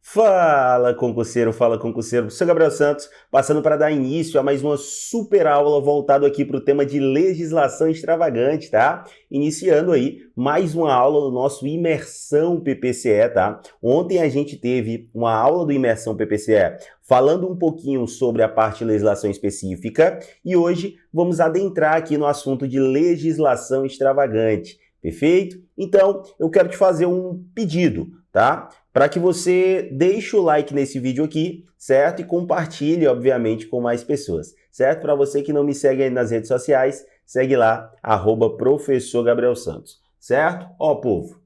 Fala concurseiro, sou Gabriel Santos, passando para dar início a mais uma super aula voltado aqui para o tema de legislação extravagante, tá? Iniciando aí mais uma aula do nosso Imersão PPCE, tá? Ontem a gente teve uma aula do Imersão PPCE falando um pouquinho sobre a parte de legislação específica e hoje vamos adentrar aqui no assunto de legislação extravagante, perfeito? Então, eu quero te fazer um pedido, tá? Para que você deixe o like nesse vídeo aqui, certo? E compartilhe, obviamente, com mais pessoas, certo? Para você que não me segue aí nas redes sociais, segue lá, @Professor Gabriel Santos, certo? Ó, povo,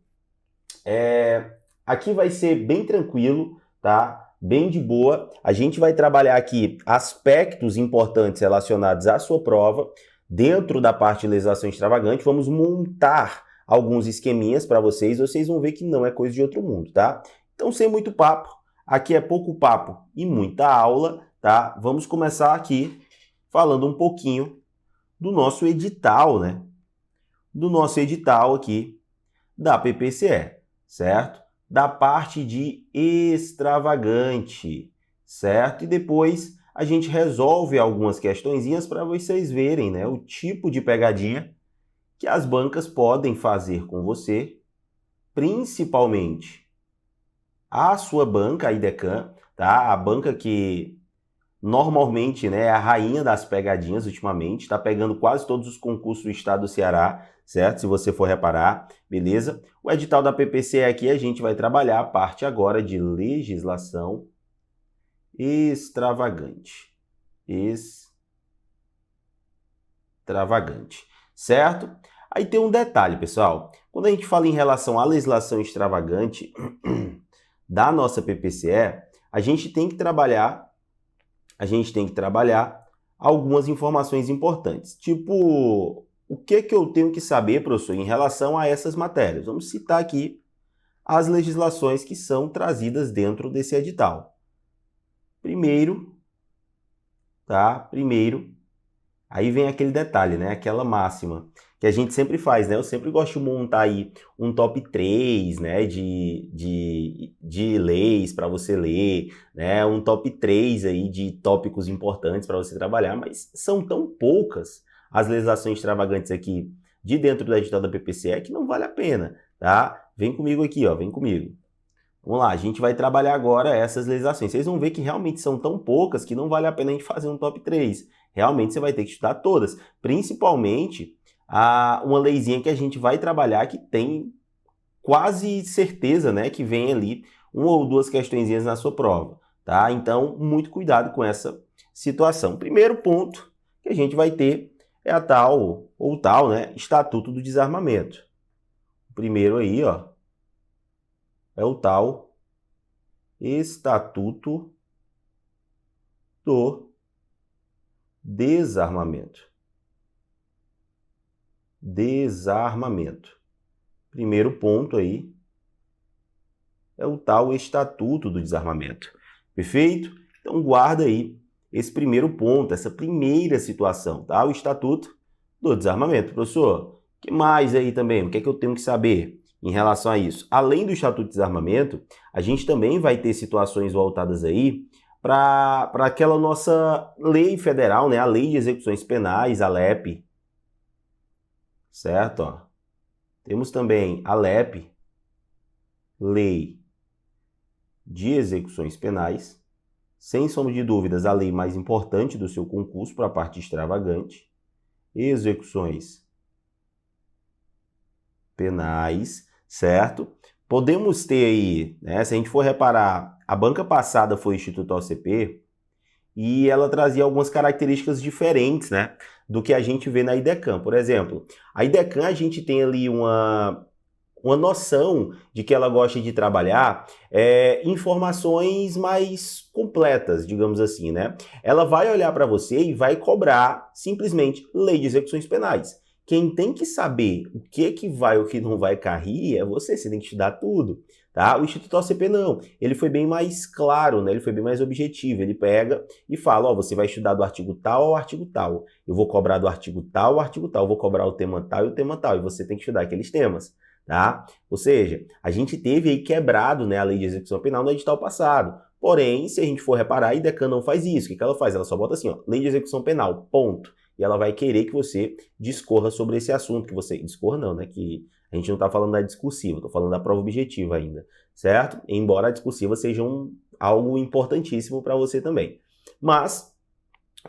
aqui vai ser bem tranquilo, tá? Bem de boa. A gente vai trabalhar aqui aspectos importantes relacionados à sua prova, dentro da parte de legislação extravagante. Vamos montar alguns esqueminhas para vocês vão ver que não é coisa de outro mundo, tá? Então, sem muito papo, aqui é pouco papo e muita aula, tá? Vamos começar aqui falando um pouquinho do nosso edital, né? Do nosso edital aqui da PPCE, certo? Da parte de extravagante, certo? E depois a gente resolve algumas questõezinhas para vocês verem, né? O tipo de pegadinha que as bancas podem fazer com você, principalmente a sua banca, a IDECAM, tá? A banca que normalmente, né, é a rainha das pegadinhas ultimamente, está pegando quase todos os concursos do estado do Ceará, certo? Se você for reparar, beleza? O edital da PPCE aqui a gente vai trabalhar a parte agora de legislação extravagante. Extravagante. Certo? Aí tem um detalhe, pessoal. Quando a gente fala em relação à legislação extravagante da nossa PPCE, a gente tem que trabalhar algumas informações importantes. Tipo, o que eu tenho que saber, professor, em relação a essas matérias? Vamos citar aqui as legislações que são trazidas dentro desse edital. Primeiro, aí vem aquele detalhe, né? Aquela máxima que a gente sempre faz, né? Eu sempre gosto de montar aí um top 3, né? De leis para você ler, né? Um top 3 aí de tópicos importantes para você trabalhar, mas são tão poucas as legislações extravagantes aqui de dentro do edital da PPCE que não vale a pena, tá? Vem comigo aqui, ó, vem comigo. Vamos lá, a gente vai trabalhar agora essas legislações. Vocês vão ver que realmente são tão poucas que não vale a pena a gente fazer um top 3. Realmente você vai ter que estudar todas, principalmente uma leizinha que a gente vai trabalhar que tem quase certeza, né, que vem ali uma ou duas questõezinhas na sua prova, tá? Então, muito cuidado com essa situação. Primeiro ponto que a gente vai ter é a tal, né, Estatuto do Desarmamento. O primeiro aí, ó, é o tal Estatuto do Desarmamento. Primeiro ponto aí é o tal Estatuto do Desarmamento. Perfeito? Então guarda aí esse primeiro ponto, essa primeira situação, tá? O Estatuto do Desarmamento. Professor, o que mais aí também? O que é que eu tenho que saber em relação a isso? Além do Estatuto de Desarmamento, a gente também vai ter situações voltadas aí para aquela nossa lei federal, né? A Lei de Execuções Penais, a LEP. Certo? Ó. Temos também a LEP, Lei de Execuções Penais. Sem sombra de dúvidas, a lei mais importante do seu concurso para a parte extravagante. Execuções penais, certo? Podemos ter aí, né, se a gente for reparar, a banca passada foi o Instituto OCP e ela trazia algumas características diferentes, né, do que a gente vê na IDECAM. Por exemplo, a IDECAM a gente tem ali uma noção de que ela gosta de trabalhar informações mais completas, digamos assim, né? Ela vai olhar para você e vai cobrar simplesmente lei de execuções penais. Quem tem que saber o que vai ou o que não vai cair é você tem que estudar tudo, tá? O Instituto OCP não, ele foi bem mais claro, né? Ele foi bem mais objetivo, ele pega e fala, ó, você vai estudar do artigo tal ao artigo tal, eu vou cobrar do artigo tal ao artigo tal, eu vou cobrar o tema tal e o tema tal, e você tem que estudar aqueles temas, tá? Ou seja, a gente teve aí quebrado, né, a lei de execução penal no edital passado, porém, se a gente for reparar, a IDECAN não faz isso, o que ela faz? Ela só bota assim, ó, lei de execução penal, ponto, e ela vai querer que você discorra sobre esse assunto, que você, discorra não, né, que a gente não está falando da discursiva, estou falando da prova objetiva ainda, certo? Embora a discursiva seja algo importantíssimo para você também. Mas,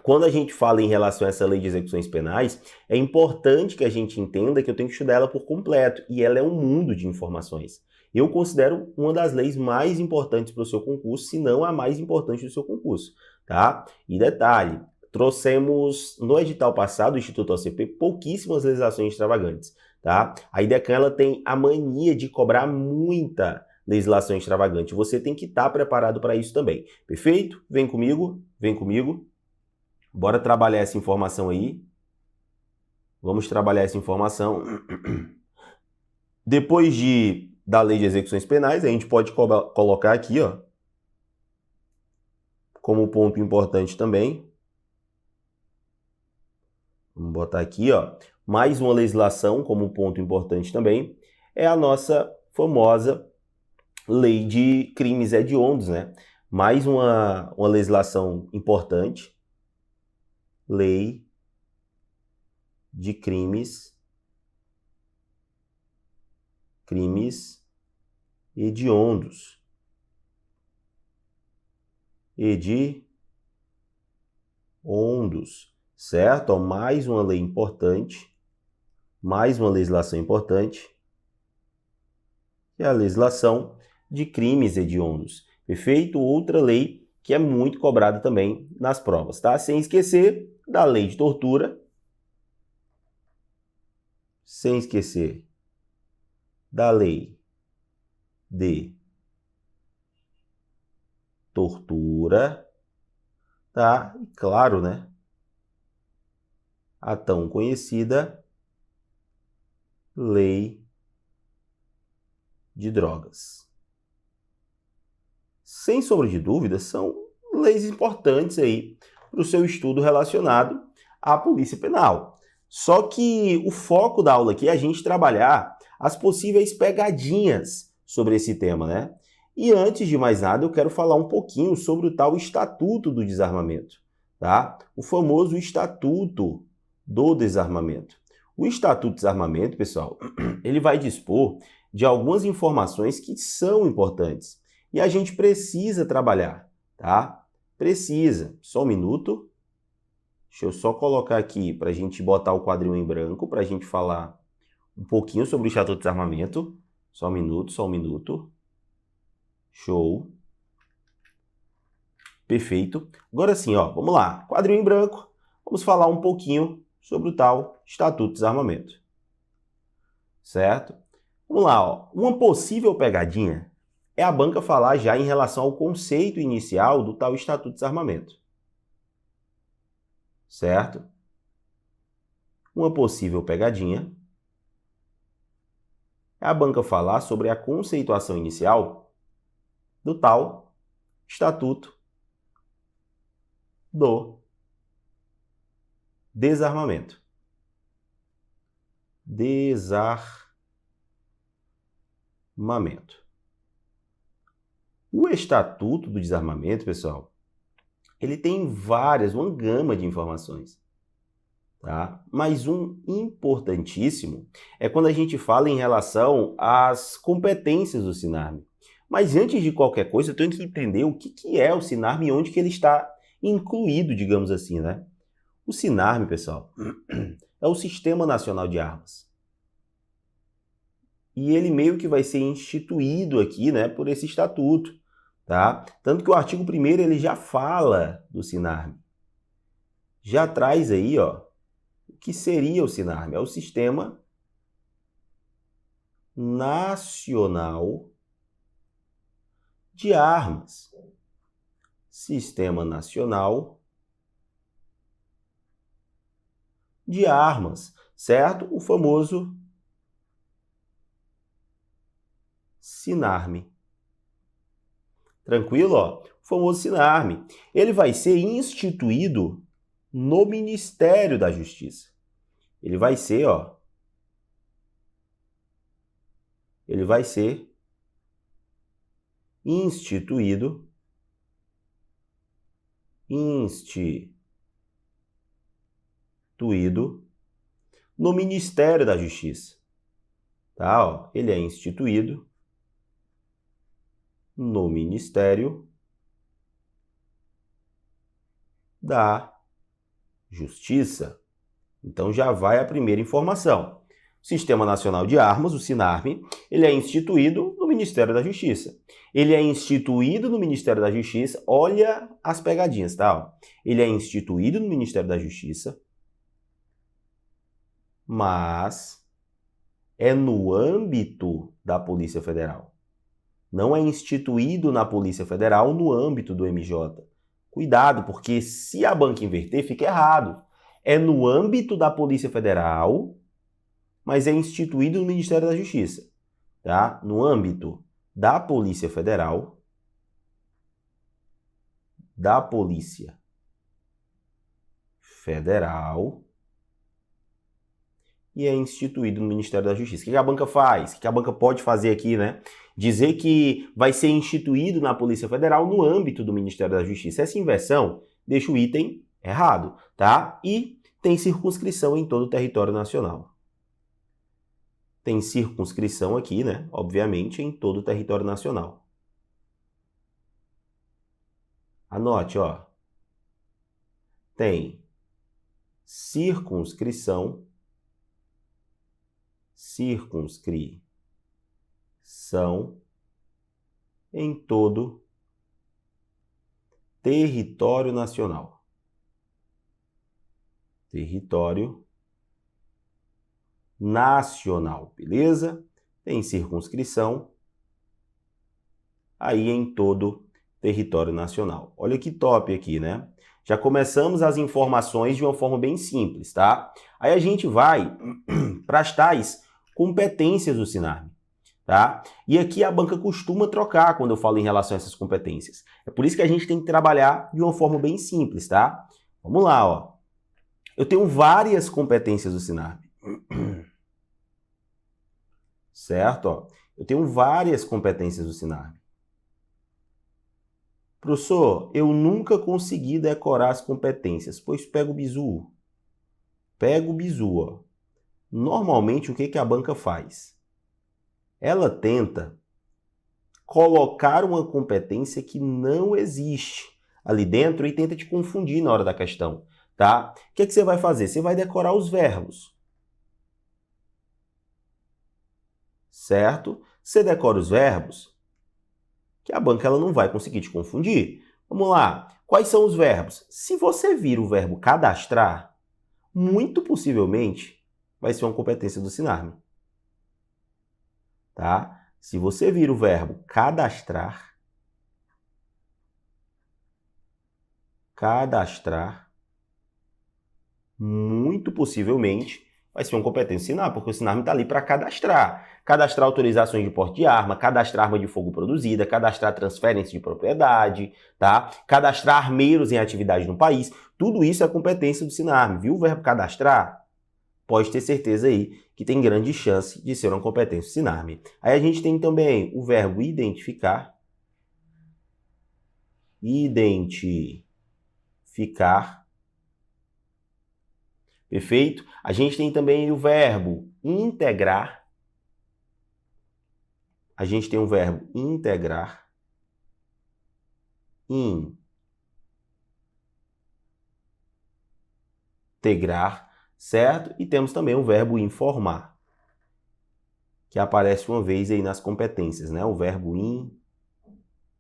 quando a gente fala em relação a essa lei de execuções penais, é importante que a gente entenda que eu tenho que estudar ela por completo, e ela é um mundo de informações. Eu considero uma das leis mais importantes para o seu concurso, se não a mais importante do seu concurso, tá? E detalhe, trouxemos no edital passado, do Instituto OCP, pouquíssimas legislações extravagantes, tá? A IDECAN, ela tem a mania de cobrar muita legislação extravagante. Você tem que estar preparado para isso também. Perfeito? Vem comigo, vem comigo. Bora trabalhar essa informação aí. Vamos trabalhar essa informação. Depois da lei de execuções penais, a gente pode colocar aqui, ó, como ponto importante também. Vamos botar aqui, ó, mais uma legislação como ponto importante também, é a nossa famosa lei de crimes hediondos, né? Mais uma legislação importante, lei de crimes hediondos. Hediondos, certo? Ó, mais uma lei importante, mais uma legislação importante, que é a legislação de crimes hediondos. Perfeito? Outra lei que é muito cobrada também nas provas, tá? Sem esquecer da lei de tortura, sem esquecer da lei de tortura, tá? E claro, né? A tão conhecida lei de drogas. Sem sombra de dúvida, são leis importantes aí para o seu estudo relacionado à polícia penal. Só que o foco da aula aqui é a gente trabalhar as possíveis pegadinhas sobre esse tema, né? E antes de mais nada, eu quero falar um pouquinho sobre o tal Estatuto do Desarmamento, tá? O famoso Estatuto do Desarmamento. O Estatuto do Desarmamento, pessoal, ele vai dispor de algumas informações que são importantes e a gente precisa trabalhar, tá? Precisa. Só um minuto. Deixa eu só colocar aqui para a gente botar o quadrinho em branco, para a gente falar um pouquinho sobre o Estatuto do Desarmamento. Só um minuto, só um minuto. Show. Perfeito. Agora sim, ó, vamos lá. Quadrinho em branco. Vamos falar um pouquinho sobre o tal Estatuto do Desarmamento. Certo? Vamos lá, ó. Uma possível pegadinha é a banca falar já em relação ao conceito inicial do tal Estatuto de Desarmamento. Certo? Uma possível pegadinha é a banca falar sobre a conceituação inicial do tal Estatuto do Desarmamento. Desarmamento. O Estatuto do Desarmamento, pessoal, ele tem uma gama de informações, tá? Mas um importantíssimo é quando a gente fala em relação às competências do SINARME. Mas antes de qualquer coisa, eu tenho que entender o que é o SINARME e onde que ele está incluído, digamos assim, né? O SINARME, pessoal, é o Sistema Nacional de Armas. E ele meio que vai ser instituído aqui, né, por esse estatuto, tá? Tanto que o artigo 1º ele já fala do SINARME. Já traz aí, ó, o que seria o SINARME? É o Sistema Nacional de Armas. Sistema Nacional de Armas, certo? O famoso SINARME. Tranquilo? Ó? O famoso SINARME. Ele vai ser instituído no Ministério da Justiça. Ele vai ser, ó, ele vai ser instituído no Ministério da Justiça. Tá? Ó, ele é instituído no Ministério da Justiça. Então já vai a primeira informação. O Sistema Nacional de Armas, o SINARME, ele é instituído no Ministério da Justiça. Ele é instituído no Ministério da Justiça, olha as pegadinhas, tá? Ele é instituído no Ministério da Justiça, mas é no âmbito da Polícia Federal. Não é instituído na Polícia Federal no âmbito do MJ. Cuidado, porque se a banca inverter, fica errado. É no âmbito da Polícia Federal, mas é instituído no Ministério da Justiça. Tá? No âmbito da Polícia Federal, e é instituído no Ministério da Justiça. O que a banca faz? O que a banca pode fazer aqui, né? Dizer que vai ser instituído na Polícia Federal no âmbito do Ministério da Justiça. Essa inversão deixa o item errado, tá? E tem circunscrição em todo o território nacional. Tem circunscrição aqui, né? Obviamente, em todo o território nacional. Anote, ó. Tem circunscrição em todo território nacional. Território nacional, beleza? Tem circunscrição aí em todo território nacional. Olha que top aqui, né? Já começamos as informações de uma forma bem simples, tá? Aí a gente vai para as tais competências do SINARME, tá? E aqui a banca costuma trocar quando eu falo em relação a essas competências. É por isso que a gente tem que trabalhar de uma forma bem simples, tá? Vamos lá, ó. Eu tenho várias competências do SINARME. Certo? Ó. Eu tenho várias competências do SINARME. Professor, eu nunca consegui decorar as competências, pois pega o bizu. Pega o bizu, ó. Normalmente, o que a banca faz? Ela tenta colocar uma competência que não existe ali dentro e tenta te confundir na hora da questão, tá? O que você vai fazer? Você vai decorar os verbos. Certo? Você decora os verbos, que a banca ela não vai conseguir te confundir. Vamos lá. Quais são os verbos? Se você vir o verbo cadastrar, muito possivelmente vai ser uma competência do SINARME. Tá? Se você vir o verbo cadastrar, muito possivelmente vai ser uma competência do SINARME, porque o SINARME está ali para cadastrar. Cadastrar autorizações de porte de arma, cadastrar arma de fogo produzida, cadastrar transferência de propriedade, tá? Cadastrar armeiros em atividade no país. Tudo isso é competência do SINARME. Viu o verbo cadastrar? Pode ter certeza aí que tem grande chance de ser uma competência do SINARME. Aí a gente tem também o verbo identificar. Perfeito? A gente tem também o verbo integrar. Integrar, certo? E temos também o verbo informar, que aparece uma vez aí nas competências, né? O verbo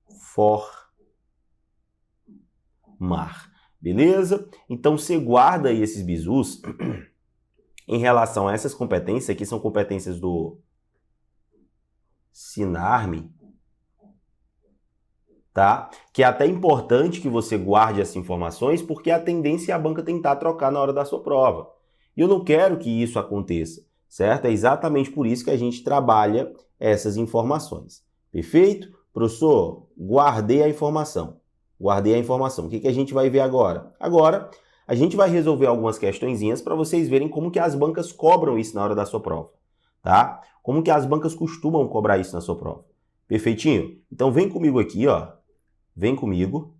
informar. Beleza? Então, você guarda aí esses bizus em relação a essas competências, aqui são competências do SINARME, tá? Que é até importante que você guarde essas informações, porque a tendência é a banca tentar trocar na hora da sua prova. E eu não quero que isso aconteça, certo? É exatamente por isso que a gente trabalha essas informações. Perfeito? Professor, guardei a informação. Guardei a informação. O que a gente vai ver agora? Agora, a gente vai resolver algumas questõezinhas para vocês verem como que as bancas cobram isso na hora da sua prova, tá? Como que as bancas costumam cobrar isso na sua prova. Perfeitinho? Então vem comigo aqui, ó. Vem comigo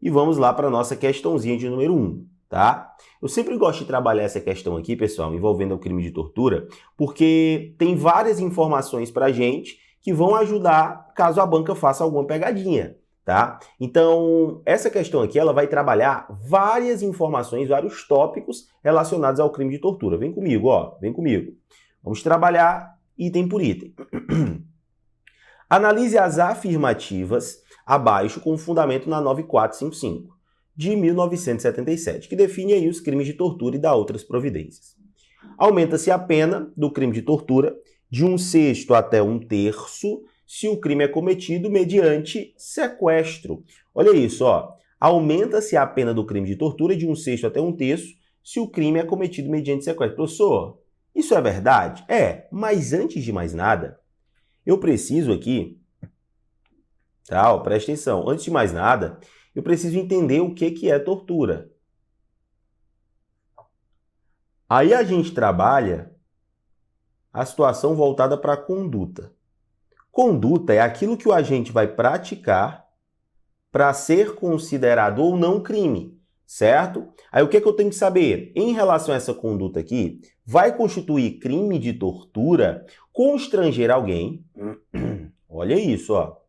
e vamos lá para a nossa questãozinha de número 1, tá? Eu sempre gosto de trabalhar essa questão aqui, pessoal, envolvendo o crime de tortura, porque tem várias informações para a gente que vão ajudar caso a banca faça alguma pegadinha, tá? Então, essa questão aqui, ela vai trabalhar várias informações, vários tópicos relacionados ao crime de tortura. Vem comigo, ó, vem comigo. Vamos trabalhar item por item. Analise as afirmativas abaixo com fundamento na 9455, de 1977, que define aí os crimes de tortura e dá outras providências. Aumenta-se a pena do crime de tortura de 1/6 até 1/3 se o crime é cometido mediante sequestro. Olha isso, ó. Aumenta-se a pena do crime de tortura de 1/6 até 1/3 se o crime é cometido mediante sequestro. Professor, isso é verdade? É, mas antes de mais nada, eu preciso aqui, tá, ó, presta atenção, antes de mais nada, eu preciso entender o que é tortura. Aí a gente trabalha a situação voltada para a conduta. Conduta é aquilo que o agente vai praticar para ser considerado ou não crime, certo? Aí o que eu tenho que saber? Em relação a essa conduta aqui, vai constituir crime de tortura constranger alguém, olha isso, ó.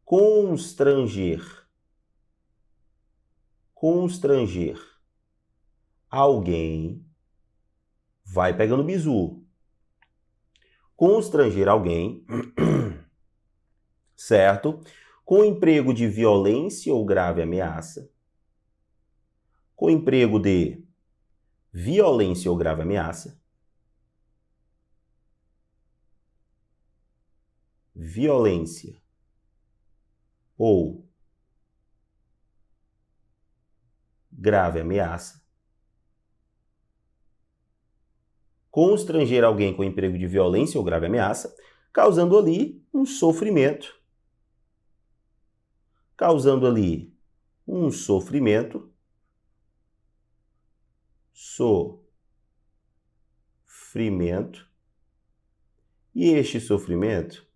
Constranger alguém, vai pegando bizu. Constranger alguém, certo? Com emprego de violência ou grave ameaça. Com emprego de violência ou grave ameaça. Violência ou grave ameaça. Constranger alguém com emprego de violência ou grave ameaça, causando ali um sofrimento. Causando ali um sofrimento. E este sofrimento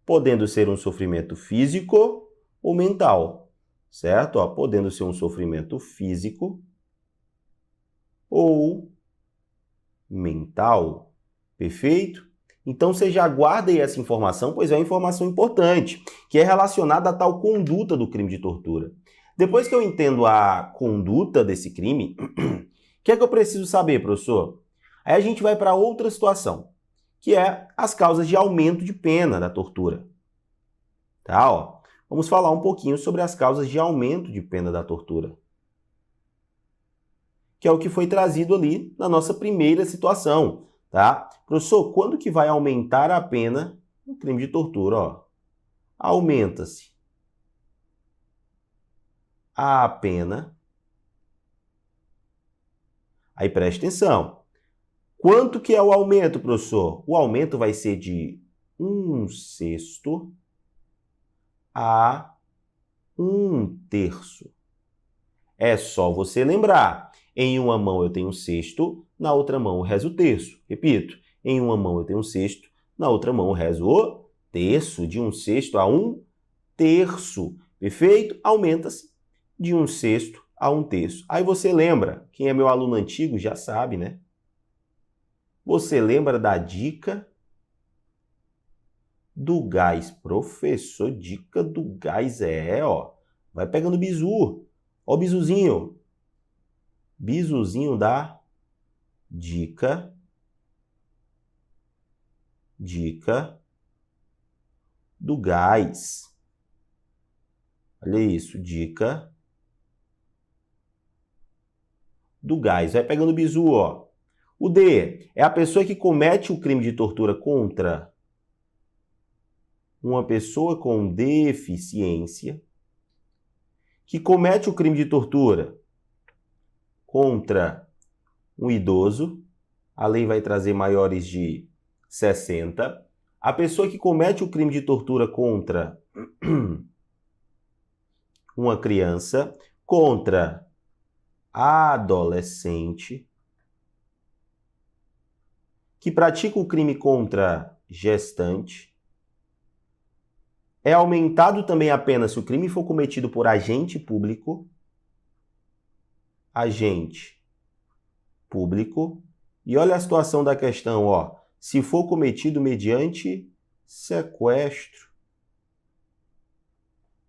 podendo ser um sofrimento físico ou mental, certo? Ó, podendo ser um sofrimento físico ou mental, perfeito? Então você já guarda aí essa informação, pois é uma informação importante, que é relacionada a tal conduta do crime de tortura. Depois que eu entendo a conduta desse crime, o que é que eu preciso saber, professor? Aí a gente vai para outra situação, que é as causas de aumento de pena da tortura. Tá, ó. Vamos falar um pouquinho sobre as causas de aumento de pena da tortura, que é o que foi trazido ali na nossa primeira situação, tá? Professor, quando que vai aumentar a pena no crime de tortura? Ó, aumenta-se a pena. Aí preste atenção. Quanto que é o aumento, professor? O aumento vai ser de 1/6 a 1/3. É só você lembrar. Em uma mão eu tenho 1/6, na outra mão eu rezo o terço. Repito, em uma mão eu tenho 1/6, na outra mão eu rezo o terço. De 1/6 a 1/3. Perfeito? Aumenta-se de 1/6 a 1/3. Aí você lembra, quem é meu aluno antigo já sabe, né? Você lembra da dica do gás? Professor, dica do gás ó. Vai pegando bizu. Ó o bizuzinho. Bizuzinho da dica. Dica do gás. Olha isso, dica do gás. Vai pegando bizu, ó. O D é a pessoa que comete o crime de tortura contra uma pessoa com deficiência, que comete o crime de tortura contra um idoso, a lei vai trazer maiores de 60, A pessoa que comete o crime de tortura contra uma criança, contra adolescente, que pratica o crime contra gestante, é aumentado também a pena se o crime for cometido por agente público, e olha a situação da questão, ó, se for cometido mediante sequestro.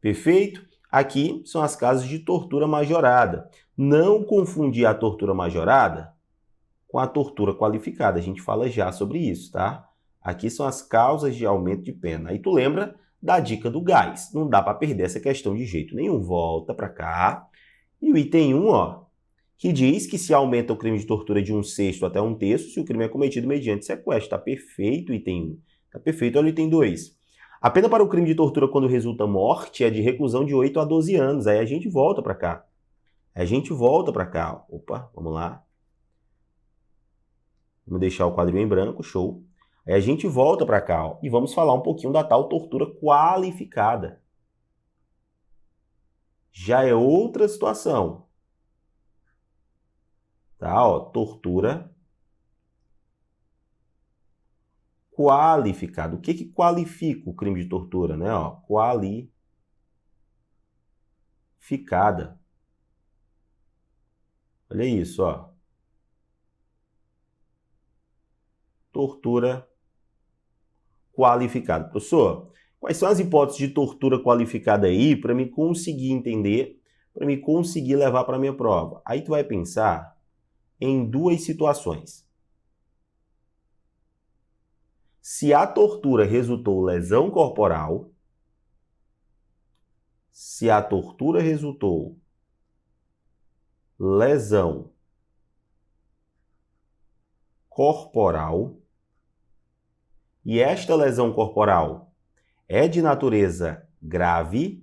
Perfeito? Aqui são as casos de tortura majorada. Não confundir a tortura majorada com a tortura qualificada. A gente fala já sobre isso, tá? Aqui são as causas de aumento de pena. Aí tu lembra da dica do gás. Não dá para perder essa questão de jeito nenhum. Volta para cá. E o item 1, ó, que diz que se aumenta o crime de tortura de 1/6 até 1/3 se o crime é cometido mediante sequestro. Tá perfeito o item 1. Tá perfeito. Olha o item 2. A pena para o crime de tortura quando resulta morte é de reclusão de 8 a 12 anos. Aí a gente volta para cá. Opa, vamos lá. Vamos deixar o quadrinho em branco, show. Aí a gente volta para cá, ó, e vamos falar um pouquinho da tal tortura qualificada. Já é outra situação. Tá, ó, tortura qualificada. O que qualifica o crime de tortura, né? Ó, qualificada. Olha isso, ó. Tortura qualificada. Professor, quais são as hipóteses de tortura qualificada aí para me conseguir entender, para me conseguir levar para a minha prova? Aí tu vai pensar em duas situações. Se a tortura resultou lesão corporal, lesão corporal, e esta lesão corporal é de natureza grave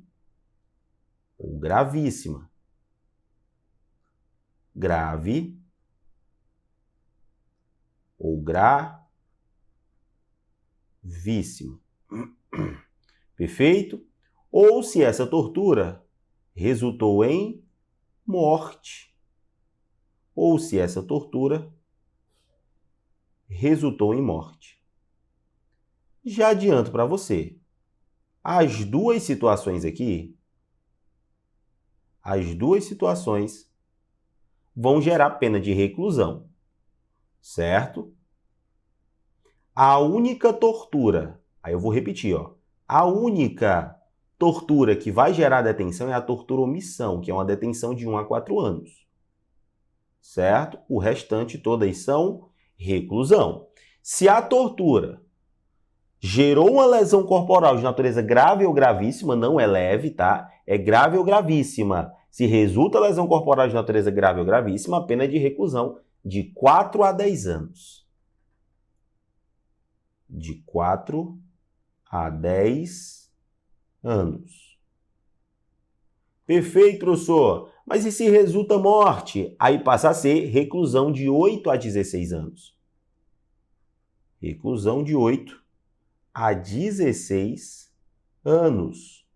ou gravíssima. Grave ou gravíssima. Perfeito? Ou se essa tortura resultou em morte. Ou se essa tortura resultou em morte. Já adianto para você, as duas situações vão gerar pena de reclusão, certo? A única tortura, aí eu vou repetir, ó, a única tortura que vai gerar detenção é a tortura omissão, que é uma detenção de 1 a 4 anos, certo? O restante todas são reclusão. Se a tortura gerou uma lesão corporal de natureza grave ou gravíssima, não é leve, tá? É grave ou gravíssima. Se resulta lesão corporal de natureza grave ou gravíssima, a pena é de reclusão de 4 a 10 anos. De 4 a 10 anos. Perfeito, professor. Mas e se resulta morte? Aí passa a ser reclusão de 8 a 16 anos. Reclusão de 8 a 16 anos.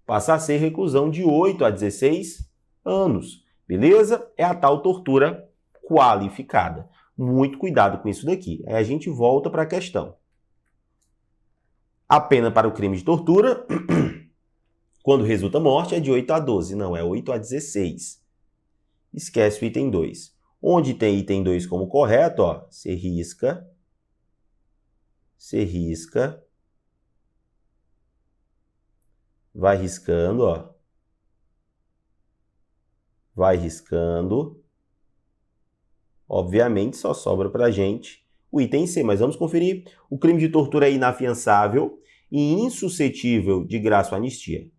Passa a ser reclusão de 8 a 16 anos. Beleza? É a tal tortura qualificada. Muito cuidado com isso daqui. Aí a gente volta para a questão. A pena para o crime de tortura, quando resulta morte, é de 8 a 12. Não, é 8 a 16. Esquece o item 2. Onde tem item 2 como correto, ó, você risca, vai riscando, ó. Vai riscando. Obviamente, só sobra pra gente o item C, mas vamos conferir. O crime de tortura é inafiançável e insuscetível de graça ou anistia.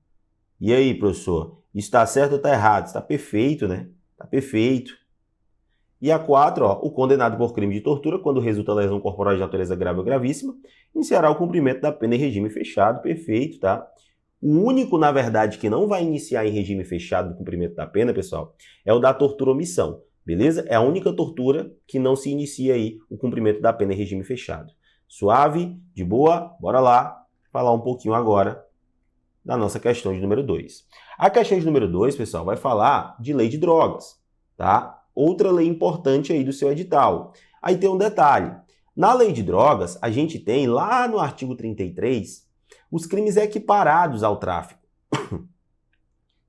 E aí, professor? Isso está certo ou está errado? Está perfeito, né? Está perfeito. E a 4, ó, o condenado por crime de tortura, quando resulta lesão corporal de natureza grave ou gravíssima, iniciará o cumprimento da pena em regime fechado. Perfeito, tá? O único, na verdade, que não vai iniciar em regime fechado do cumprimento da pena, pessoal, é o da tortura omissão. beleza? É a única tortura que não se inicia aí o cumprimento da pena em regime fechado. Suave, de boa? Bora lá falar um pouquinho agora da nossa questão de número 2. A questão de número 2, pessoal, vai falar de lei de drogas, tá? Outra lei importante aí do seu edital. Aí tem um detalhe. Na lei de drogas, a gente tem lá no artigo 33 os crimes equiparados ao tráfico,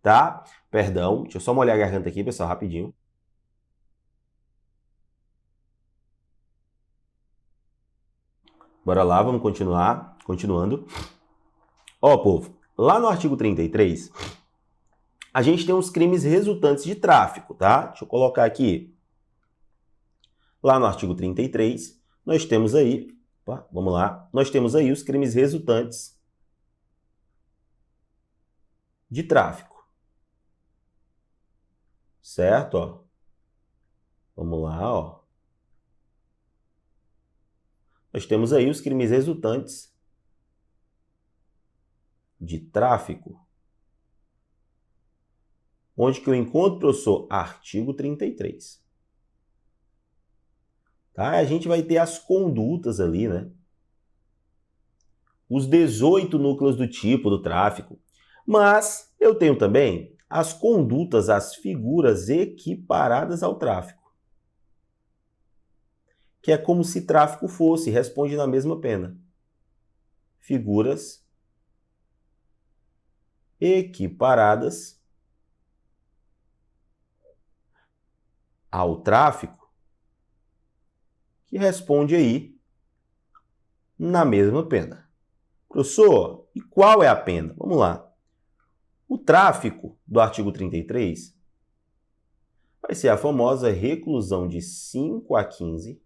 tá? Perdão, deixa eu só molhar a garganta aqui, pessoal, rapidinho. Bora lá, vamos continuar. Continuando. Ó, povo, lá no artigo 33, a gente tem os crimes resultantes de tráfico, tá? Deixa eu colocar aqui. Lá no artigo 33, nós temos aí, opa, vamos lá, nós temos aí os crimes resultantes de tráfico. Certo? Ó. Vamos lá, ó. Nós temos aí os crimes resultantes de tráfico. Onde que eu encontro, professor? Artigo 33. Tá? A gente vai ter as condutas ali, né? Os 18 núcleos do tipo do tráfico. Mas eu tenho também as condutas, as figuras equiparadas ao tráfico. Que é como se tráfico fosse, responde na mesma pena. Figuras equiparadas ao tráfico, que responde aí na mesma pena. Professor, e qual é a pena? Vamos lá. O tráfico do artigo 33 vai ser a famosa reclusão de 5 a 15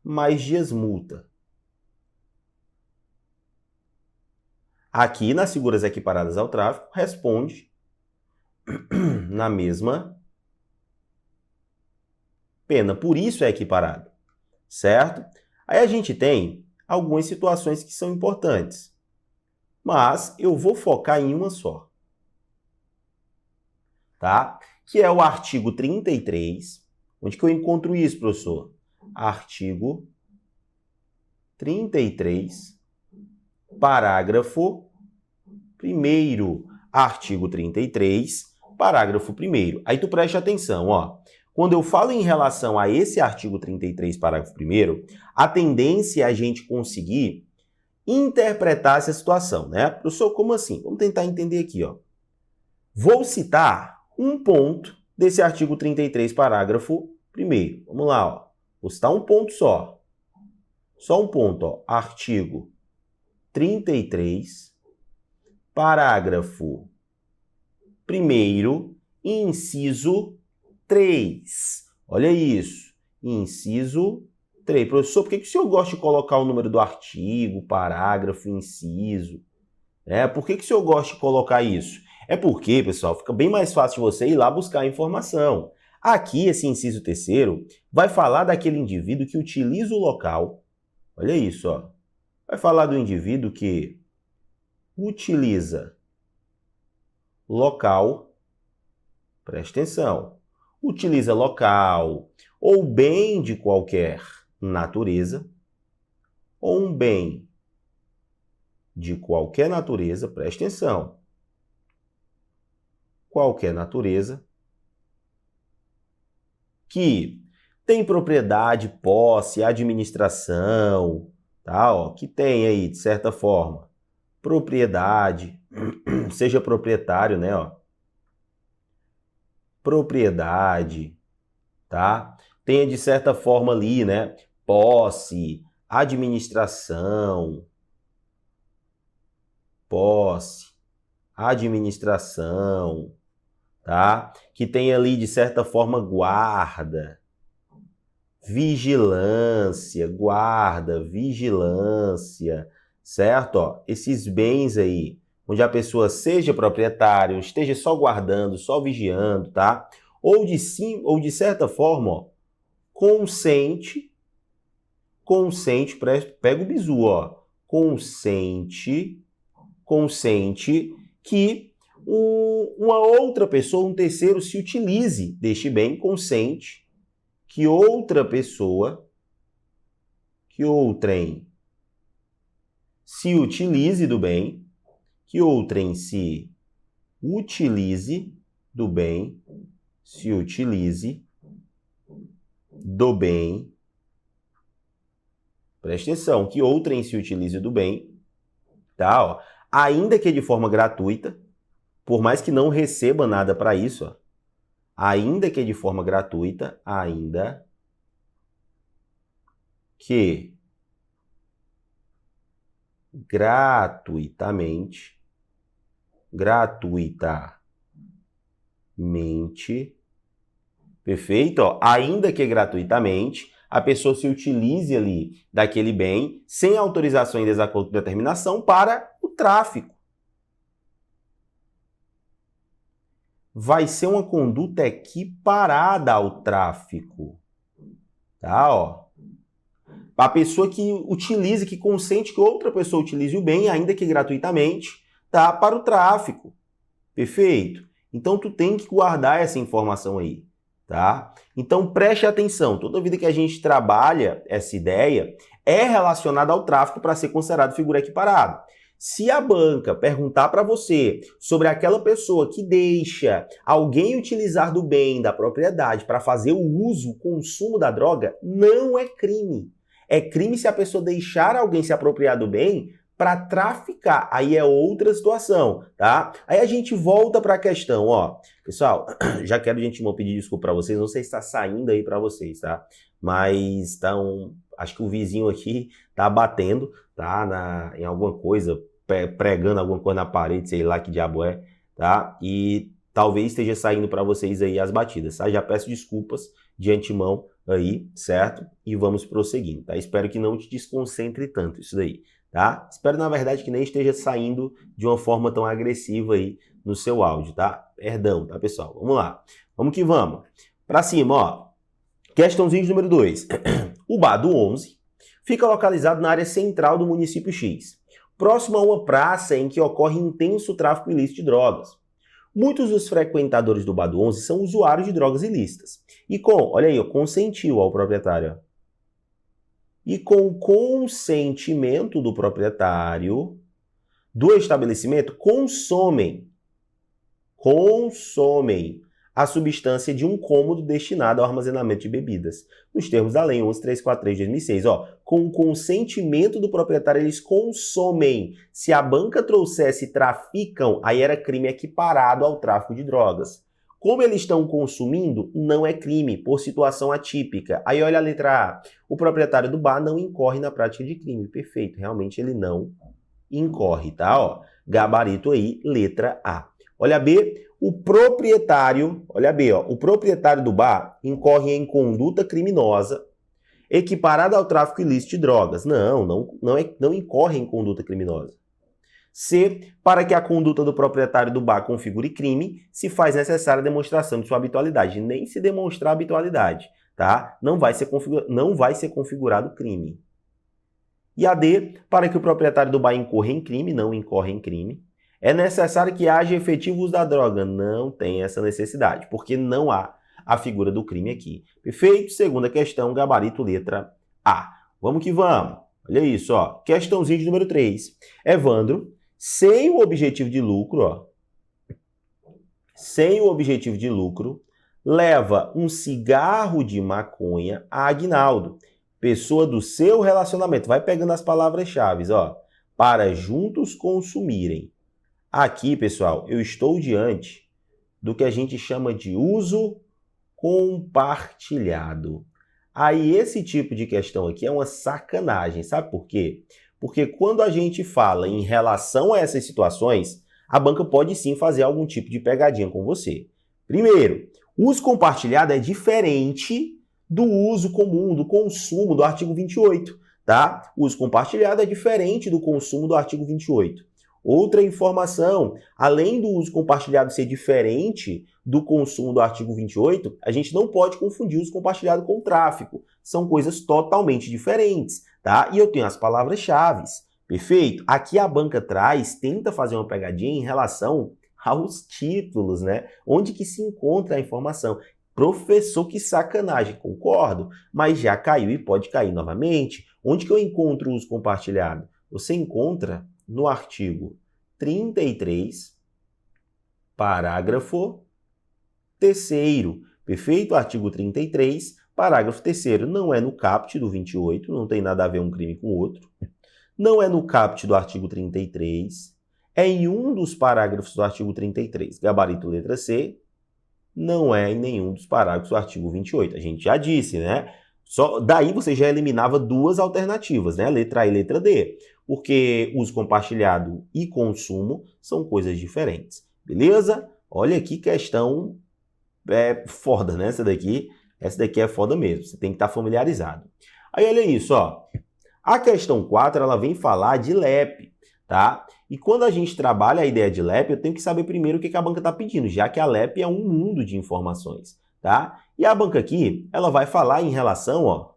mais dias multa. Aqui, nas figuras equiparadas ao tráfico, responde na mesma pena. Por isso é equiparado, certo? Aí a gente tem algumas situações que são importantes, mas eu vou focar em uma só, tá? Que é o artigo 33. Onde que eu encontro isso, professor? Artigo 33, parágrafo 1º. Artigo 33, parágrafo 1º. Aí tu preste atenção, ó. Quando eu falo em relação a esse artigo 33, parágrafo 1º, a tendência é a gente conseguir interpretar essa situação, né? Professor, como assim? Vamos tentar entender aqui, ó. Vou citar um ponto desse artigo 33, parágrafo 1º. Vamos lá, ó. Vou citar um ponto só. Só um ponto, ó. Artigo 33, parágrafo 1º, inciso 3. Olha isso. Inciso 3. Professor, por que o senhor gosta de colocar o número do artigo, parágrafo, inciso? Por que o senhor gosta de colocar isso? É porque, pessoal, fica bem mais fácil de você ir lá buscar a informação. Aqui, esse inciso 3º vai falar daquele indivíduo que utiliza o local. Olha isso, ó. Vai falar do indivíduo que utiliza local, presta atenção, utiliza local ou bem de qualquer natureza, ou um bem de qualquer natureza, presta atenção, qualquer natureza, que tem propriedade, posse, administração, tá? Ó, que tem aí, de certa forma, propriedade, seja proprietário, né? Ó, propriedade, tá? Tenha, de certa forma ali, né? Posse, administração, tá? Que tenha ali, de certa forma, guarda, vigilância, certo? Ó, esses bens aí, onde a pessoa seja proprietário, esteja só guardando, só vigiando, tá? Ou de certa forma, ó, consente, pega o bizu, ó, consente que uma outra pessoa, um terceiro, se utilize deste bem, consente que outra pessoa, que outrem se utilize do bem, que outrem se utilize do bem, se utilize do bem. Preste atenção, que outrem se utilize do bem, tá? Ó, ainda que de forma gratuita, por mais que não receba nada para isso, ó, ainda que de forma gratuita, ainda que gratuitamente, perfeito? Ó, ainda que gratuitamente, a pessoa se utilize ali daquele bem sem autorização em desacordo com determinação para o tráfico. Vai ser uma conduta equiparada ao tráfico. Tá, ó. A pessoa que utilize, que consente que outra pessoa utilize o bem, ainda que gratuitamente, tá, para o tráfico. Perfeito? Então, tu tem que guardar essa informação aí, tá? Então, preste atenção. Toda vida que a gente trabalha essa ideia é relacionada ao tráfico para ser considerado figura equiparada. Se a banca perguntar para você sobre aquela pessoa que deixa alguém utilizar do bem, da propriedade, para fazer o uso, o consumo da droga, não é crime. É crime se a pessoa deixar alguém se apropriar do bem para traficar. Aí é outra situação, tá? Aí a gente volta para a questão, ó. Pessoal, já quero de antemão pedir desculpa para vocês, não sei se está saindo aí para vocês, tá? Mas acho que o vizinho aqui tá batendo, tá? Em alguma coisa, pregando alguma coisa na parede, sei lá que diabo é, tá? E talvez esteja saindo para vocês aí as batidas, tá? Já peço desculpas de antemão aí, certo? E vamos prosseguindo, tá? Espero que não te desconcentre tanto isso daí, tá? Espero, na verdade, que nem esteja saindo de uma forma tão agressiva aí no seu áudio, tá? Perdão, tá, pessoal? Vamos lá. Vamos que vamos. Para cima, ó. Questãozinho número 2. O bar do 11 fica localizado na área central do município X, próximo a uma praça em que ocorre intenso tráfico ilícito de drogas. Muitos dos frequentadores do bar do 11 são usuários de drogas ilícitas. E olha aí, ó, consentiu ao proprietário. E com o consentimento do proprietário do estabelecimento, consomem a substância de um cômodo destinado ao armazenamento de bebidas, nos termos da Lei 11.343 de 2006. Ó, com o consentimento do proprietário, eles consomem. Se a banca trouxesse traficam, aí era crime equiparado ao tráfico de drogas. Como eles estão consumindo, não é crime, por situação atípica. Aí olha a letra A. O proprietário do bar não incorre na prática de crime. Perfeito, realmente ele não incorre, tá? Ó, gabarito aí, letra A. Olha B. O proprietário, olha B, ó, o proprietário do bar incorre em conduta criminosa equiparada ao tráfico ilícito de drogas. Não incorre em conduta criminosa. C. Para que a conduta do proprietário do bar configure crime, se faz necessária a demonstração de sua habitualidade. Nem se demonstrar habitualidade, tá? Não vai ser configurado crime. E a D. Para que o proprietário do bar incorra em crime, não incorre em crime, é necessário que haja efetivo uso da droga. Não tem essa necessidade, porque não há a figura do crime aqui. Perfeito? Segunda questão, gabarito letra A. Vamos que vamos. Olha isso, ó. Questãozinho de número 3. Evandro, sem o objetivo de lucro, ó. Sem o objetivo de lucro, leva um cigarro de maconha a Aguinaldo, pessoa do seu relacionamento. Vai pegando as palavras-chave, ó. Para juntos consumirem. Aqui, pessoal, eu estou diante do que a gente chama de uso compartilhado. Aí, esse tipo de questão aqui é uma sacanagem, sabe por quê? Porque quando a gente fala em relação a essas situações, a banca pode sim fazer algum tipo de pegadinha com você. Primeiro, o uso compartilhado é diferente do uso comum, do consumo do artigo 28, tá? O uso compartilhado é diferente do consumo do artigo 28. Outra informação, além do uso compartilhado ser diferente do consumo do artigo 28, a gente não pode confundir o uso compartilhado com o tráfico. São coisas totalmente diferentes, tá? E eu tenho as palavras-chave. Perfeito? Aqui a banca tenta fazer uma pegadinha em relação aos títulos, né? Onde que se encontra a informação? Professor, que sacanagem, concordo, mas já caiu e pode cair novamente. Onde que eu encontro o uso compartilhado? Você encontra no artigo 33, parágrafo 3º. Perfeito? Artigo 33, parágrafo 3º. Não é no caput do 28, não tem nada a ver um crime com o outro. Não é no caput do artigo 33, é em um dos parágrafos do artigo 33, gabarito letra C, não é em nenhum dos parágrafos do artigo 28. A gente já disse, né? Só daí você já eliminava duas alternativas, né? Letra A e letra D, porque uso compartilhado e consumo são coisas diferentes. Beleza? Olha que questão foda, né? Essa daqui é foda mesmo. Você tem que estar familiarizado. Aí olha isso, ó. A questão 4, ela vem falar de LEP, tá? E quando a gente trabalha a ideia de LEP, eu tenho que saber primeiro o que a banca está pedindo, já que a LEP é um mundo de informações, tá? E a banca aqui, ela vai falar em relação, ó,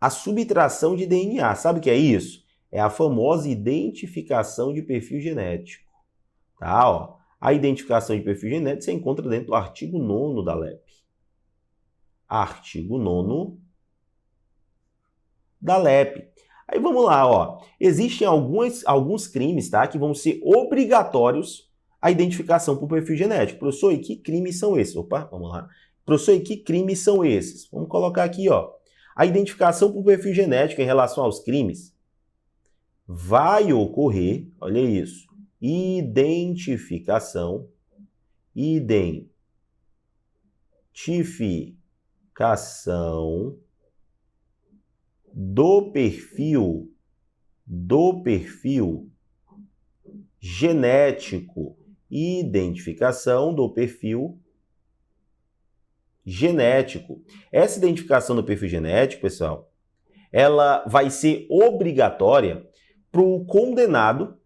à subtração de DNA. Sabe o que é isso? É a famosa identificação de perfil genético, tá? Ó, a identificação de perfil genético você encontra dentro do artigo 9º da LEP. Artigo 9º da LEP. Aí vamos lá, ó. Existem alguns crimes, tá, que vão ser obrigatórios a identificação por perfil genético. Professor, e que crimes são esses? Opa, vamos lá. Professor, e que crimes são esses? Vamos colocar aqui, ó. A identificação por perfil genético em relação aos crimes vai ocorrer, olha isso, identificação do perfil genético. Identificação do perfil genético. Essa identificação do perfil genético, pessoal, ela vai ser obrigatória para o condenado,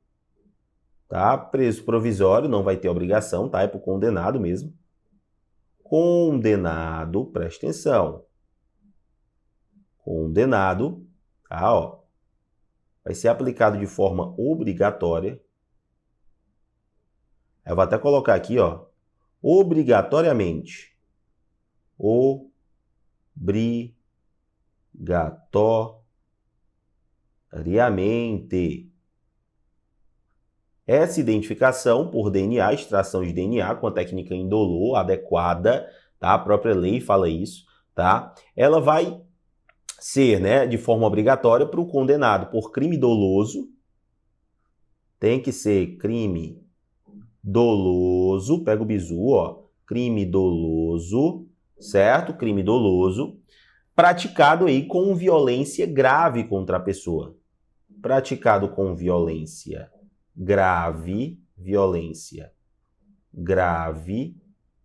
tá? Preso provisório, não vai ter obrigação, tá? É para o condenado mesmo. Condenado, presta atenção. Condenado, tá, ó, vai ser aplicado de forma obrigatória. Eu vou até colocar aqui, ó, obrigatoriamente. Obrigatoriamente. Essa identificação por DNA, extração de DNA com a técnica indolor adequada, tá? A própria lei fala isso, tá? Ela vai ser, né, de forma obrigatória para o condenado por crime doloso. Tem que ser crime doloso, pega o bizu, ó, crime doloso, certo? Crime doloso, praticado aí com violência grave contra a pessoa. Praticado com violência grave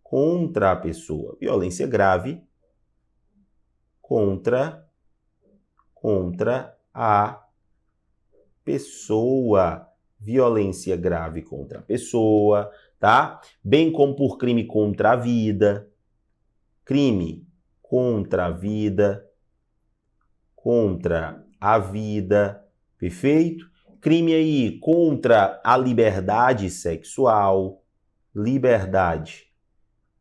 contra a pessoa. Violência grave contra a pessoa. Violência grave contra a pessoa, tá? Bem como por crime contra a vida. Crime contra a vida. Contra a vida. Perfeito? Crime aí contra a liberdade sexual. Liberdade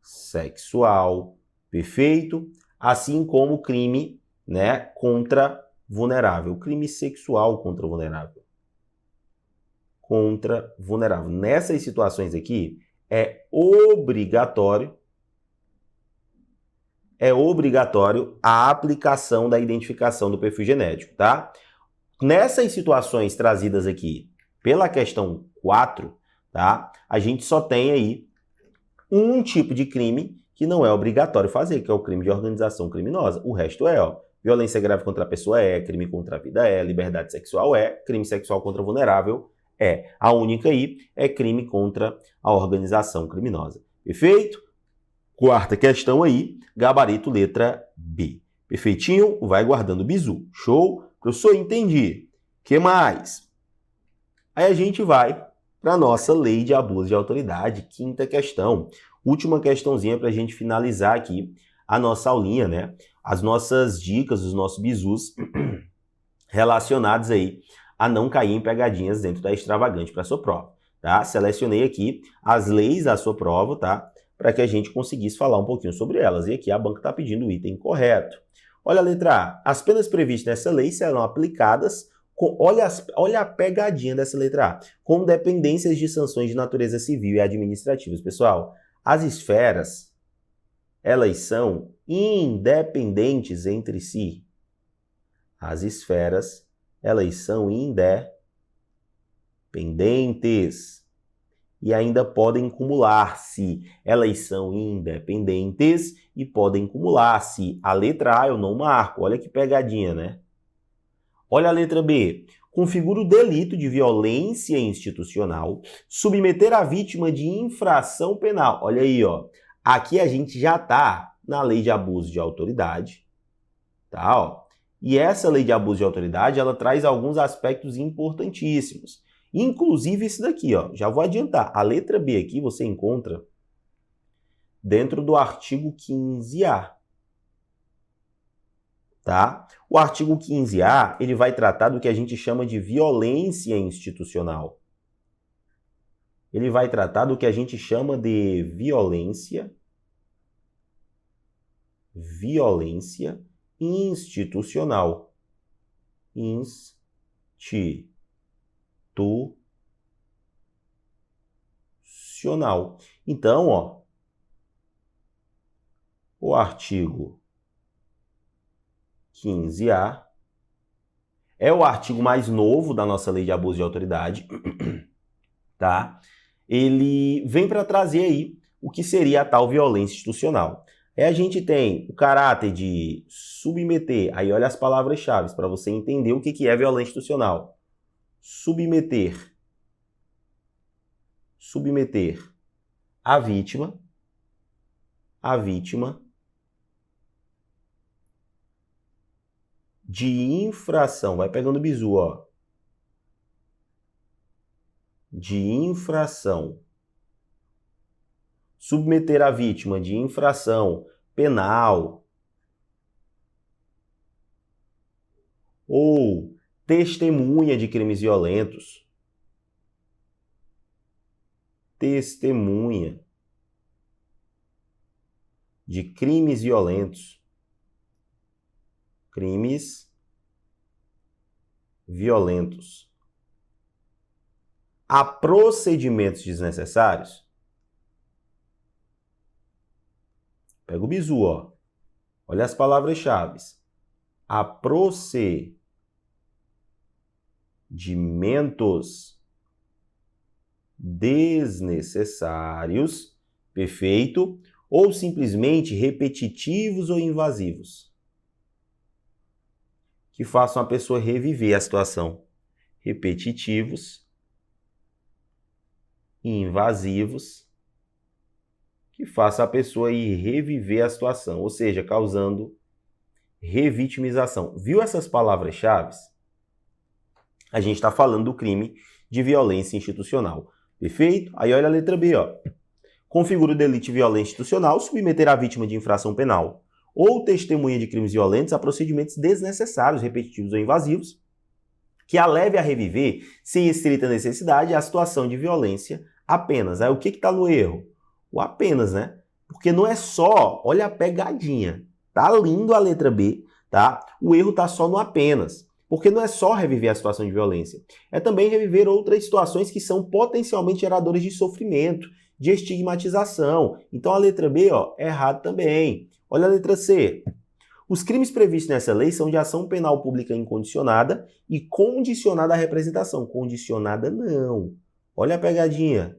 sexual. Perfeito? Assim como crime, né, contra vulnerável. Crime sexual contra vulnerável. Contra vulnerável. Nessas situações aqui, é obrigatório a aplicação da identificação do perfil genético, tá? Nessas situações trazidas aqui pela questão 4, tá? A gente só tem aí um tipo de crime que não é obrigatório fazer, que é o crime de organização criminosa. O resto é, ó, violência grave contra a pessoa é, crime contra a vida é, liberdade sexual é, crime sexual contra vulnerável é. A única aí é crime contra a organização criminosa. Perfeito? Quarta questão aí, gabarito letra B. Perfeitinho? Vai guardando o bizu. Show? Professor, entendi. Que mais? Aí a gente vai para a nossa lei de abuso de autoridade, quinta questão. Última questãozinha para a gente finalizar aqui a nossa aulinha, né? As nossas dicas, os nossos bizus relacionados aí a não cair em pegadinhas dentro da extravagante para sua prova. tá? Selecionei aqui as leis da sua prova, tá? Para que a gente conseguisse falar um pouquinho sobre elas. E aqui a banca está pedindo o item correto. Olha a letra A. As penas previstas nessa lei serão aplicadas olha a pegadinha dessa letra A. Com dependências de sanções de natureza civil e administrativas. Pessoal, as esferas, elas são independentes entre si. As esferas, elas são independentes. E ainda podem cumular-se. Elas são independentes e podem cumular-se. A letra A eu não marco. Olha que pegadinha, né? Olha a letra B. Configura o delito de violência institucional, submeter a vítima de infração penal. Olha aí, ó. Aqui a gente já está na lei de abuso de autoridade, tá? Ó. E essa lei de abuso de autoridade, ela traz alguns aspectos importantíssimos. Inclusive esse daqui, ó. Já vou adiantar. A letra B aqui você encontra dentro do artigo 15A. Tá? O artigo 15A, ele vai tratar do que a gente chama de violência institucional. Ele vai tratar do que a gente chama de violência institucional. Institucional. Então, ó, o artigo 15A é o artigo mais novo da nossa lei de abuso de autoridade, tá? Ele vem para trazer aí o que seria a tal violência institucional. Aí a gente tem o caráter de submeter, aí olha as palavras-chave para você entender o que é violência institucional. Submeter a vítima de infração, vai pegando o bizu, ó. De infração. Submeter a vítima de infração penal ou testemunha de crimes violentos. Testemunha de crimes violentos. Crimes violentos. Há procedimentos desnecessários? Pega o bizu, ó. Olha as palavras-chave. Há procedimentos desnecessários, perfeito, ou simplesmente repetitivos ou invasivos, que façam a pessoa reviver a situação. Repetitivos, invasivos, que façam a pessoa ir reviver a situação, ou seja, causando revitimização. Viu essas palavras-chave? A gente está falando do crime de violência institucional. Perfeito? Aí olha a letra B, ó. Configura o delito de violência institucional, submeter a vítima de infração penal ou testemunha de crimes violentos a procedimentos desnecessários, repetitivos ou invasivos, que a leve a reviver, sem estrita necessidade, a situação de violência apenas. Aí o que está no erro? O apenas, né? Porque não é só, olha a pegadinha. Tá lindo a letra B, tá? O erro tá só no apenas. Porque não é só reviver a situação de violência. É também reviver outras situações que são potencialmente geradoras de sofrimento, de estigmatização. Então a letra B, ó, é errado também. Olha a letra C. Os crimes previstos nessa lei são de ação penal pública incondicionada e condicionada à representação. Condicionada não. Olha a pegadinha.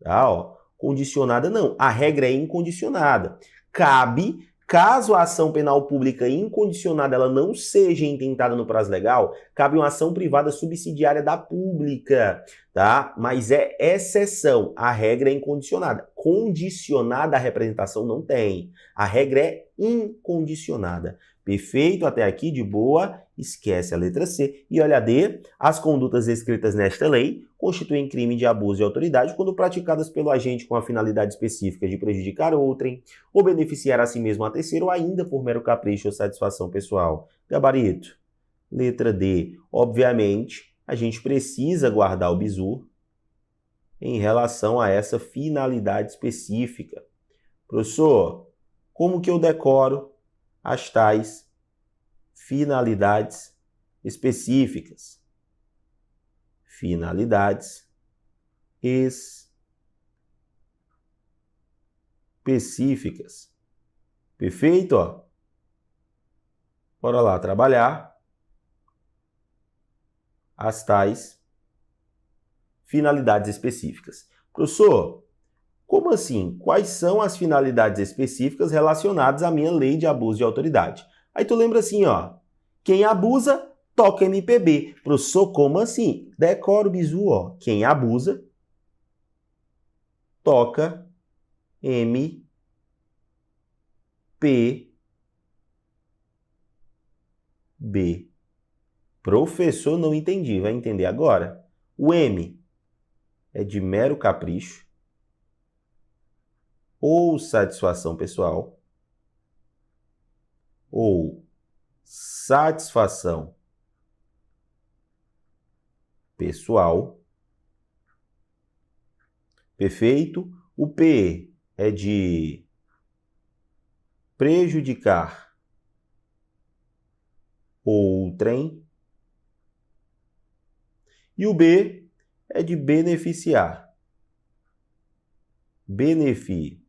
Tá, ó. Condicionada não. A regra é incondicionada. Cabe, caso a ação penal pública incondicionada ela não seja intentada no prazo legal, cabe uma ação privada subsidiária da pública, tá? Mas é exceção. A regra é incondicionada. Condicionada à representação não tem. A regra é incondicionada. Perfeito? Até aqui, de boa. Esquece a letra C. E olha a D. As condutas descritas nesta lei constituem crime de abuso de autoridade quando praticadas pelo agente com a finalidade específica de prejudicar outrem, ou beneficiar a si mesmo a terceiro, ou ainda por mero capricho ou satisfação pessoal. Gabarito. Letra D. Obviamente, a gente precisa guardar o bizu. em relação a essa finalidade específica. Professor, como que eu decoro as tais finalidades específicas? Finalidades específicas. Perfeito, ó. Bora lá trabalhar as tais finalidades específicas. Professor, como assim? Quais são as finalidades específicas relacionadas à minha lei de abuso de autoridade? Aí tu lembra assim, ó. Quem abusa, toca MPB. Professor, como assim? Decora o bizu, ó. Quem abusa, toca MPB. Professor, não entendi. Vai entender agora? O M é de mero capricho ou satisfação pessoal ou satisfação pessoal. Perfeito? O P é de prejudicar outrem. E o B é de beneficiar. Beneficiar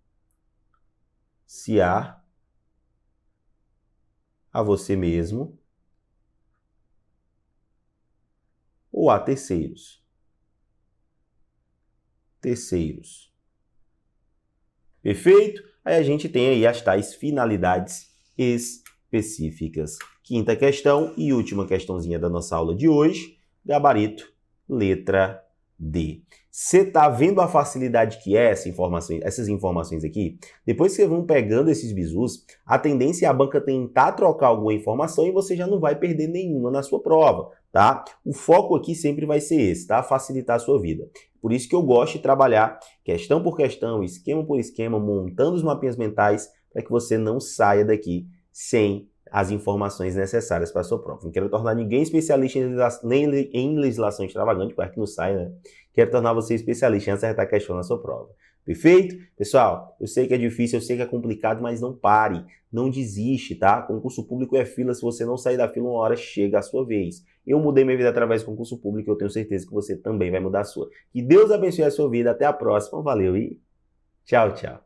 a você mesmo ou a terceiros. Perfeito? Aí a gente tem aí as tais finalidades específicas. Quinta questão e última questãozinha da nossa aula de hoje, gabarito, letra D. Você tá vendo a facilidade que é essas informações aqui? Depois que vocês vão pegando esses bizus, a tendência é a banca tentar trocar alguma informação e você já não vai perder nenhuma na sua prova, tá? O foco aqui sempre vai ser esse, tá? Facilitar a sua vida. Por isso que eu gosto de trabalhar questão por questão, esquema por esquema, montando os mapinhas mentais para que você não saia daqui sem as informações necessárias para a sua prova. Não quero tornar ninguém especialista em legislação extravagante, para que não saia, né? Quero tornar você especialista em acertar a questão na sua prova. Perfeito? Pessoal, eu sei que é difícil, eu sei que é complicado, mas não pare, não desiste, tá? Concurso público é fila, se você não sair da fila, uma hora chega a sua vez. Eu mudei minha vida através do concurso público e eu tenho certeza que você também vai mudar a sua. Que Deus abençoe a sua vida, até a próxima, valeu e tchau, tchau.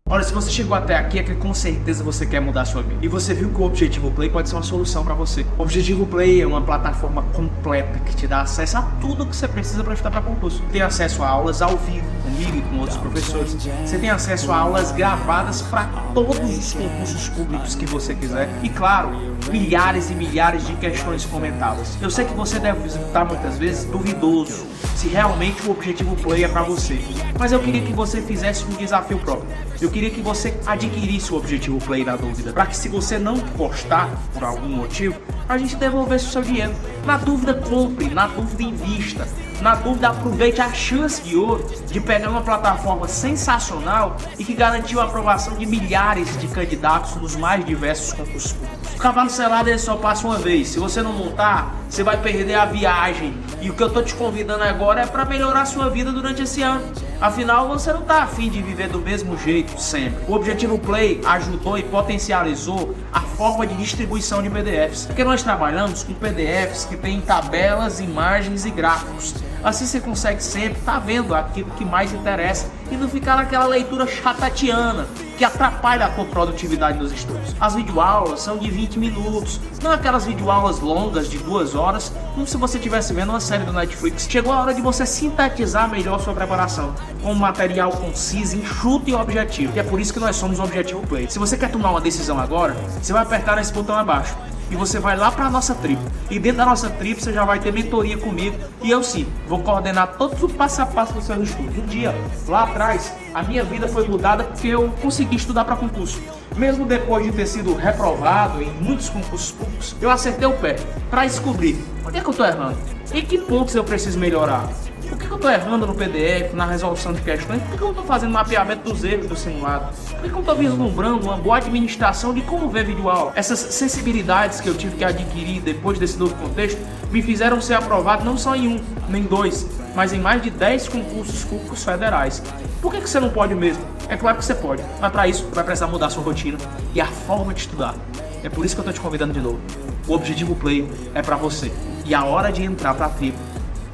Olha, se você chegou até aqui é que com certeza você quer mudar a sua vida. E você viu que o Objetivo Play pode ser uma solução para você. O Objetivo Play é uma plataforma completa que te dá acesso a tudo que você precisa para estudar para concurso. Tem acesso a aulas ao vivo, comigo e com outros professores. Você tem acesso a aulas gravadas para todos os concursos públicos que você quiser. E claro, milhares e milhares de questões comentadas. Eu sei que você deve estar muitas vezes duvidoso se realmente o Objetivo Play é para você. Mas eu queria que você fizesse um desafio próprio. Eu queria que você adquirisse o Objetivo Play na dúvida, para que se você não gostar por algum motivo, a gente devolvesse o seu dinheiro. Na dúvida, compre, na dúvida, invista. Na dúvida, aproveite a chance de ouro de pegar uma plataforma sensacional e que garantiu a aprovação de milhares de candidatos nos mais diversos concursos públicos. O cavalo selado ele só passa uma vez. Se você não montar, você vai perder a viagem. E o que eu tô te convidando agora é para melhorar a sua vida durante esse ano. Afinal, você não tá afim de viver do mesmo jeito sempre. O Objetivo Play ajudou e potencializou a forma de distribuição de PDFs. Porque nós trabalhamos com PDFs que tem tabelas, imagens e gráficos. Assim você consegue sempre estar vendo aquilo que mais interessa e não ficar naquela leitura chatatiana que atrapalha a tua produtividade nos estudos. As videoaulas são de 20 minutos, não aquelas videoaulas longas de 2 horas, como se você estivesse vendo uma série do Netflix. Chegou a hora de você sintetizar melhor sua preparação, com um material conciso, enxuto e objetivo. E é por isso que nós somos o Objetivo Play. Se você quer tomar uma decisão agora, você vai apertar nesse botão abaixo. E você vai lá para a nossa tribo. E dentro da nossa tribo você já vai ter mentoria comigo. E eu sim, vou coordenar todos os passo a passo dos seus estudos. Um dia, lá atrás, a minha vida foi mudada porque eu consegui estudar para concurso. Mesmo depois de ter sido reprovado em muitos concursos públicos, eu acertei o pé para descobrir onde é que eu estou errando. Em que pontos eu preciso melhorar. Por que eu estou errando no PDF, na resolução de questões? Por que eu não estou fazendo mapeamento dos erros do simulado? Por que eu não estou vislumbrando uma boa administração de como ver videoaula? Essas sensibilidades que eu tive que adquirir depois desse novo contexto me fizeram ser aprovado não só em um, nem dois, mas em mais de 10 concursos públicos federais. Por que você não pode mesmo? É claro que você pode, mas para isso vai precisar mudar a sua rotina e a forma de estudar. É por isso que eu tô te convidando de novo. O Objetivo Play é para você e a hora de entrar para a tribo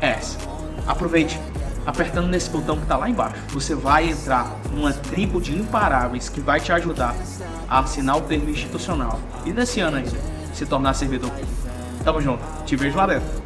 é essa. Aproveite. Apertando nesse botão que está lá embaixo, você vai entrar numa tribo de imparáveis que vai te ajudar a assinar o termo institucional e nesse ano ainda se tornar servidor. Tamo junto, te vejo lá dentro.